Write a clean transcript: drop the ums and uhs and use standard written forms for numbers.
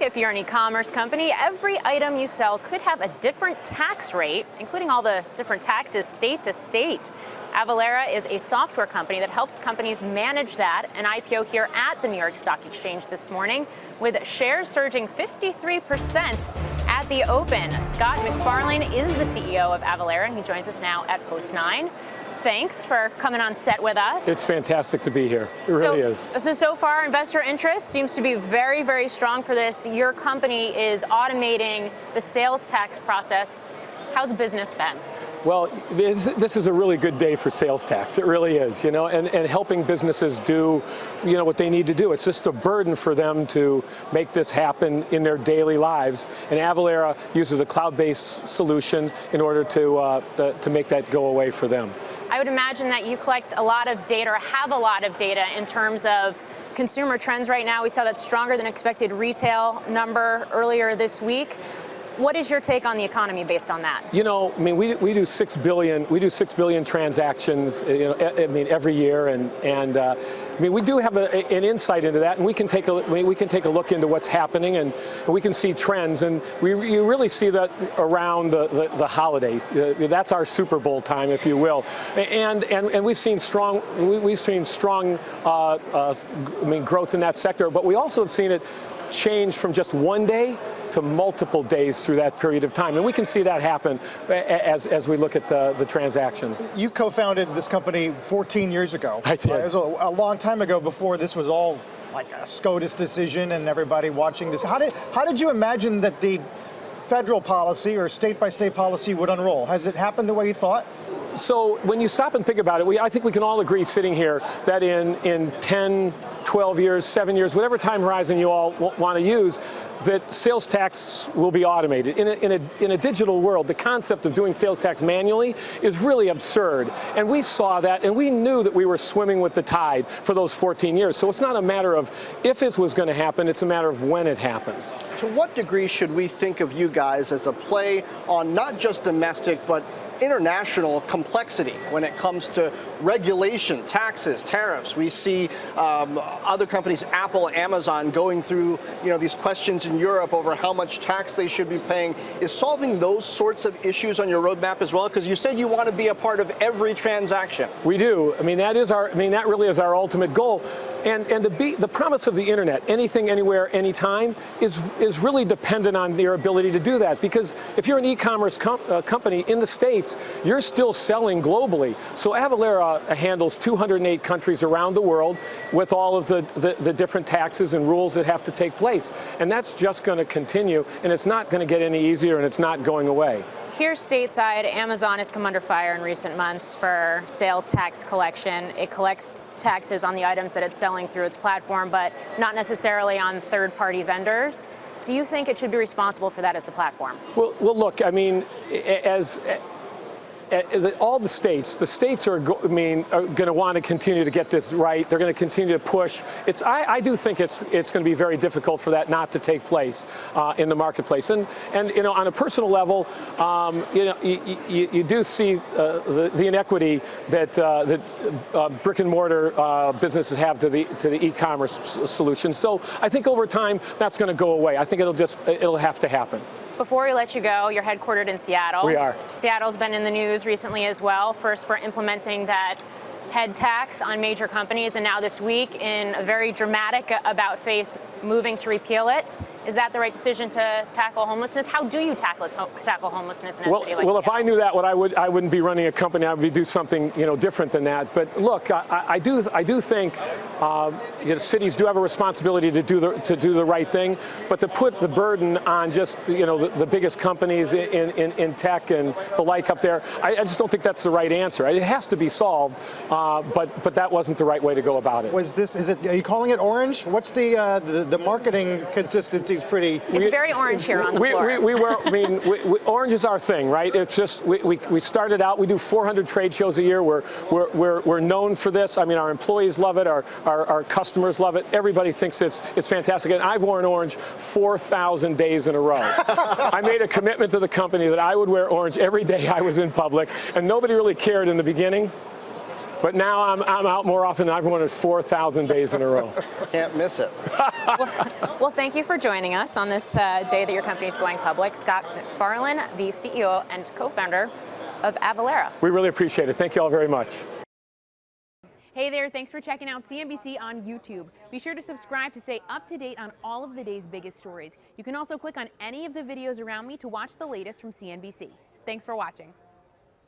if you're an e-commerce company, every item you sell could have a different tax rate, including all the different taxes state to state. Avalara is a software company that helps companies manage that. An IPO here at the New York Stock Exchange this morning, with shares surging 53% at the open. Scott McFarlane is the CEO of Avalara, and he joins us now at Post 9. Thanks for coming on set with us. It's fantastic to be here. It really is. So far, investor interest seems to be very, very strong for this. Your company is automating the sales tax process. How's business been? Well, this is a really good day for sales tax. It really is, and helping businesses do, what they need to do. It's just a burden for them to make this happen in their daily lives. And Avalara uses a cloud-based solution in order to make that go away for them. I would imagine that you collect a lot of data, or have a lot of data in terms of consumer trends right now. We saw that stronger than expected retail number earlier this week. What is your take on the economy based on that? We do 6 billion. We do 6 billion transactions. Every year, and we do have an insight into that, and we can take a look into what's happening, and we can see trends, and you really see that around the holidays. That's our Super Bowl time, if you will, and we've seen strong growth in that sector, but we also have seen it change from just one day to multiple days through that period of time. And we can see that happen as we look at the transactions. You co-founded this company 14 years ago. I did. It was a long time ago, before this was all like a SCOTUS decision and everybody watching this. How did you imagine that the federal policy or state-by-state policy would unroll? Has it happened the way you thought? So when you stop and think about it, I think we can all agree sitting here that in 10, 12 years, 7 years, whatever time horizon you all want to use, that sales tax will be automated. In a digital world, the concept of doing sales tax manually is really absurd. And we saw that, and we knew that we were swimming with the tide for those 14 years. So it's not a matter of if this was going to happen, it's a matter of when it happens. To what degree should we think of you guys as a play on not just domestic, but international complexity when it comes to regulation, taxes, tariffs? We see other companies, Apple, Amazon, going through these questions in Europe over how much tax they should be paying. Is solving those sorts of issues on your roadmap as well? Because you said you want to be a part of every transaction. We do. That really is our ultimate goal. And the promise of the internet, anything, anywhere, anytime, is really dependent on your ability to do that. Because if you're an e-commerce company in the States, you're still selling globally. So Avalara handles 208 countries around the world with all of the different taxes and rules that have to take place. And that's just going to continue, and it's not going to get any easier, and it's not going away. Here stateside, Amazon has come under fire in recent months for sales tax collection. It collects taxes on the items that it's selling through its platform, but not necessarily on third-party vendors. Do you think it should be responsible for that as the platform? Well, look, all the states are going to want to continue to get this right. They're going to continue to push. I do think it's going to be very difficult for that not to take place in the marketplace. And on a personal level, you do see the inequity that brick and mortar businesses have to the e-commerce solution. So I think over time that's going to go away. I think it'll have to happen. Before we let you go, you're headquartered in Seattle. We are. Seattle's been in the news recently as well, first for implementing that head tax on major companies, and now this week in a very dramatic about-face moving to repeal it. Is that the right decision to tackle homelessness? How do you tackle homelessness in a city like Seattle? Well, if I knew that, I wouldn't be running a company. I would do something different than that. But look, I do think cities do have a responsibility to do the right thing, but to put the burden on just the biggest companies in tech and the like up there, I just don't think that's the right answer. It has to be solved, but that wasn't the right way to go about it. Are you calling it orange? What's the marketing consistency? Is pretty. It's very orange here on the floor. Orange is our thing, right? It's just we started out. We do 400 trade shows a year. We're known for this. Our employees love it. Our customers love it. Everybody thinks it's fantastic. And I've worn orange 4,000 days in a row. I made a commitment to the company that I would wear orange every day I was in public, and nobody really cared in the beginning. But now I'm out more often than I've wanted 4,000 days in a row. Can't miss it. Well, thank you for joining us on this day that your company is going public. Scott McFarlane, the CEO and co-founder of Avalara. We really appreciate it. Thank you all very much. Hey there, thanks for checking out CNBC on YouTube. Be sure to subscribe to stay up to date on all of the day's biggest stories. You can also click on any of the videos around me to watch the latest from CNBC. Thanks for watching.